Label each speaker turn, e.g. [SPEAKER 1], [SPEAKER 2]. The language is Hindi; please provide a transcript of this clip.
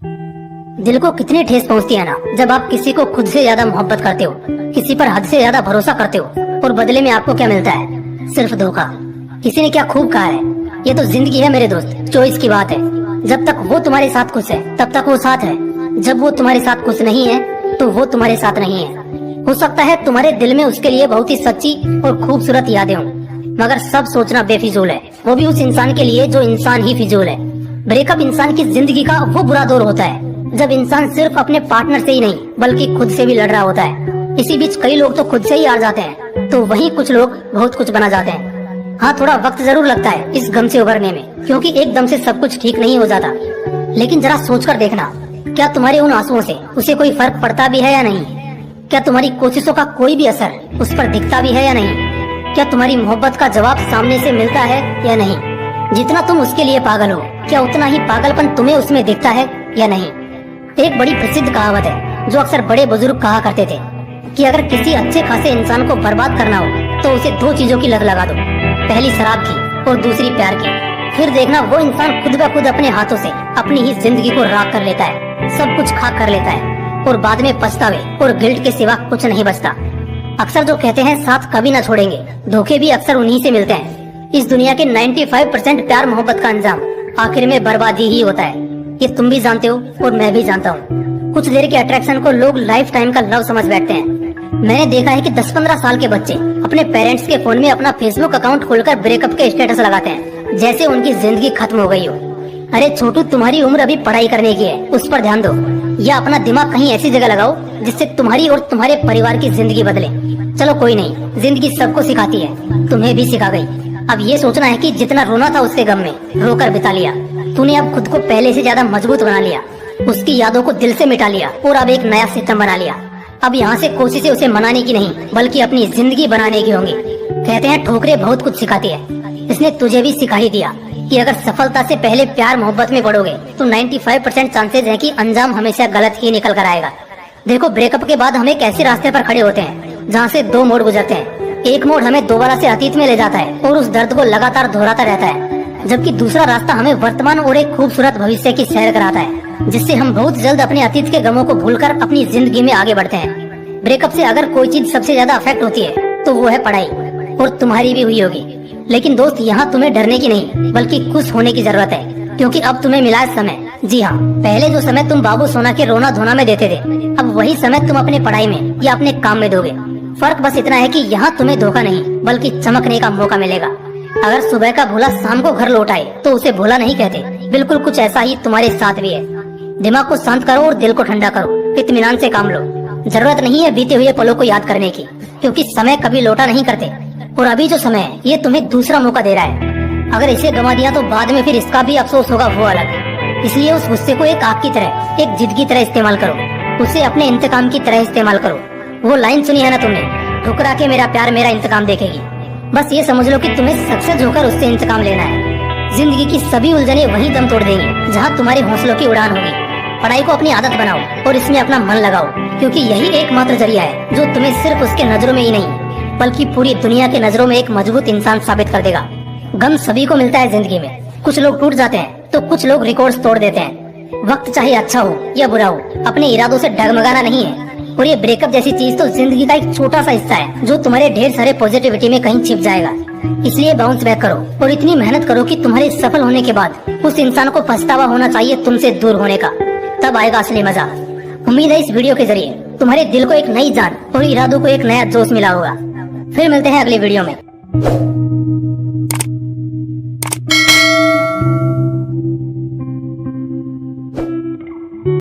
[SPEAKER 1] दिल को कितनी ठेस पहुंचती है ना जब आप किसी को खुद से ज्यादा मोहब्बत करते हो, किसी पर हद से ज्यादा भरोसा करते हो और बदले में आपको क्या मिलता है? सिर्फ धोखा। किसी ने क्या खूब कहा है, ये तो जिंदगी है मेरे दोस्त, चॉइस की बात है। जब तक वो तुम्हारे साथ खुश है तब तक वो साथ है, जब वो तुम्हारे साथ खुश नहीं है तो वो तुम्हारे साथ नहीं है। हो सकता है तुम्हारे दिल में उसके लिए बहुत ही सच्ची और खूबसूरत यादें हों, मगर सब सोचना बेफिजूल है, वो भी उस इंसान के लिए जो इंसान ही फिजूल है। ब्रेकअप इंसान की जिंदगी का वो बुरा दौर होता है जब इंसान सिर्फ अपने पार्टनर से ही नहीं बल्कि खुद से भी लड़ रहा होता है। इसी बीच कई लोग तो खुद से ही हार जाते हैं, तो वहीं कुछ लोग बहुत कुछ बना जाते हैं। हाँ, थोड़ा वक्त जरूर लगता है इस गम से उभरने में, क्योंकि एकदम से सब कुछ ठीक नहीं हो जाता। लेकिन जरा सोचकर देखना, क्या तुम्हारे उन आंसुओं से उसे कोई फर्क पड़ता भी है या नहीं? क्या तुम्हारी कोशिशों का कोई भी असर उस पर दिखता भी है या नहीं? क्या तुम्हारी मोहब्बत का जवाब सामने से मिलता है या नहीं? जितना तुम उसके लिए पागल हो, क्या उतना ही पागलपन तुम्हें उसमें दिखता है या नहीं? एक बड़ी प्रसिद्ध कहावत है जो अक्सर बड़े बुजुर्ग कहा करते थे कि अगर किसी अच्छे खासे इंसान को बर्बाद करना हो तो उसे दो चीजों की लत लगा दो, पहली शराब की और दूसरी प्यार की। फिर देखना वो इंसान खुद ब खुद अपने हाथों से अपनी ही जिंदगी को राख कर लेता है, सब कुछ खाक कर लेता है और बाद में पछतावे और गिल्ट के सिवा कुछ नहीं बचता। अक्सर जो कहते हैं साथ कभी न छोड़ेंगे, धोखे भी अक्सर उन्हीं से मिलते हैं। इस दुनिया के 95% प्यार मोहब्बत का अंजाम आखिर में बर्बादी ही होता है, ये तुम भी जानते हो और मैं भी जानता हूँ। कुछ देर के अट्रैक्शन को लोग लाइफ टाइम का लव समझ बैठते हैं। मैंने देखा है कि 10-15 साल के बच्चे अपने पेरेंट्स के फोन में अपना फेसबुक अकाउंट खोलकर ब्रेकअप के स्टेटस लगाते हैं, जैसे उनकी जिंदगी खत्म हो गई हो। अरे छोटू, तुम्हारी उम्र अभी पढ़ाई करने की है, उस पर ध्यान दो, या अपना दिमाग कहीं ऐसी जगह लगाओ जिससे तुम्हारी और तुम्हारे परिवार की जिंदगी बदले। चलो कोई नहीं, जिंदगी सबको सिखाती है, तुम्हें भी सिखा गई। अब ये सोचना है कि जितना रोना था उसके गम में रोकर बिता लिया, तूने अब खुद को पहले से ज्यादा मजबूत बना लिया, उसकी यादों को दिल से मिटा लिया और अब एक नया सिस्टम बना लिया। अब यहाँ से कोशिशें उसे मनाने की नहीं बल्कि अपनी जिंदगी बनाने की होंगी। कहते हैं ठोकरें बहुत कुछ सिखाती है, इसने तुझे भी सिखा ही दिया कि अगर सफलता से पहले प्यार मोहब्बत में पड़ोगे तो 95% चांसेज है कि अंजाम हमेशा गलत ही निकल कर आएगा। देखो, ब्रेकअप के बाद हम एक ऐसे रास्ते पर खड़े होते हैं जहाँ से दो मोड़ गुजरते हैं। एक मोड़ हमें दोबारा से अतीत में ले जाता है और उस दर्द को लगातार दोहराता रहता है, जबकि दूसरा रास्ता हमें वर्तमान और एक खूबसूरत भविष्य की सैर कराता है, जिससे हम बहुत जल्द अपने अतीत के गमों को भूलकर अपनी जिंदगी में आगे बढ़ते हैं। ब्रेकअप से अगर कोई चीज सबसे ज्यादा अफेक्ट होती है तो वो है पढ़ाई, और तुम्हारी भी हुई होगी। लेकिन दोस्त, यहाँ तुम्हें डरने की नहीं बल्कि खुश होने की जरूरत है, क्योंकि अब तुम्हें मिला है समय। जी हाँ, पहले जो समय तुम बाबू सोना के रोना धोना में देते थे, अब वही समय तुम अपने पढ़ाई में या अपने काम में दोगे। फर्क बस इतना है कि यहाँ तुम्हें धोखा नहीं बल्कि चमकने का मौका मिलेगा। अगर सुबह का भूला शाम को घर लौट आए तो उसे भूला नहीं कहते। बिल्कुल कुछ ऐसा ही तुम्हारे साथ भी है। दिमाग को शांत करो और दिल को ठंडा करो, इत्मीनान से काम लो। जरूरत नहीं है बीते हुए पलों को याद करने की, क्योंकि समय कभी लौटा नहीं करते, और अभी जो समय है ये तुम्हें दूसरा मौका दे रहा है। अगर इसे गंवा दिया तो बाद में फिर इसका भी अफसोस होगा, वो अलग। इसलिए उस गुस्से को एक आग की तरह, एक जिद की तरह इस्तेमाल करो, उसे अपने इंतकाम की तरह इस्तेमाल करो। वो लाइन सुनी है ना तुमने, ठुकरा के मेरा प्यार मेरा इंतकाम देखेगी। बस ये समझ लो कि तुम्हें सक्सेस होकर उससे इंतकाम लेना है। जिंदगी की सभी उलझने वहीं दम तोड़ देंगी जहाँ तुम्हारे हौसलों की उड़ान होगी। पढ़ाई को अपनी आदत बनाओ और इसमें अपना मन लगाओ, क्योंकि यही एकमात्र जरिया है जो तुम्हें सिर्फ उसके नजरों में ही नहीं बल्कि पूरी दुनिया के नजरों में एक मजबूत इंसान साबित कर देगा। गम सभी को मिलता है जिंदगी में, कुछ लोग टूट जाते हैं तो कुछ लोग रिकॉर्ड्स तोड़ देते हैं। वक्त चाहे अच्छा हो या बुरा हो, अपने इरादों से डगमगाना नहीं है। और ये ब्रेकअप जैसी चीज तो जिंदगी का एक छोटा सा हिस्सा है जो तुम्हारे ढेर सारे पॉजिटिविटी में कहीं छिप जाएगा। इसलिए बाउंस बैक करो और इतनी मेहनत करो कि तुम्हारे सफल होने के बाद उस इंसान को पछतावा होना चाहिए तुमसे दूर होने का, तब आएगा असली मजा। उम्मीद है इस वीडियो के जरिए तुम्हारे दिल को एक नई जान और इरादों को एक नया जोश मिला होगा। फिर मिलते हैं अगली वीडियो में।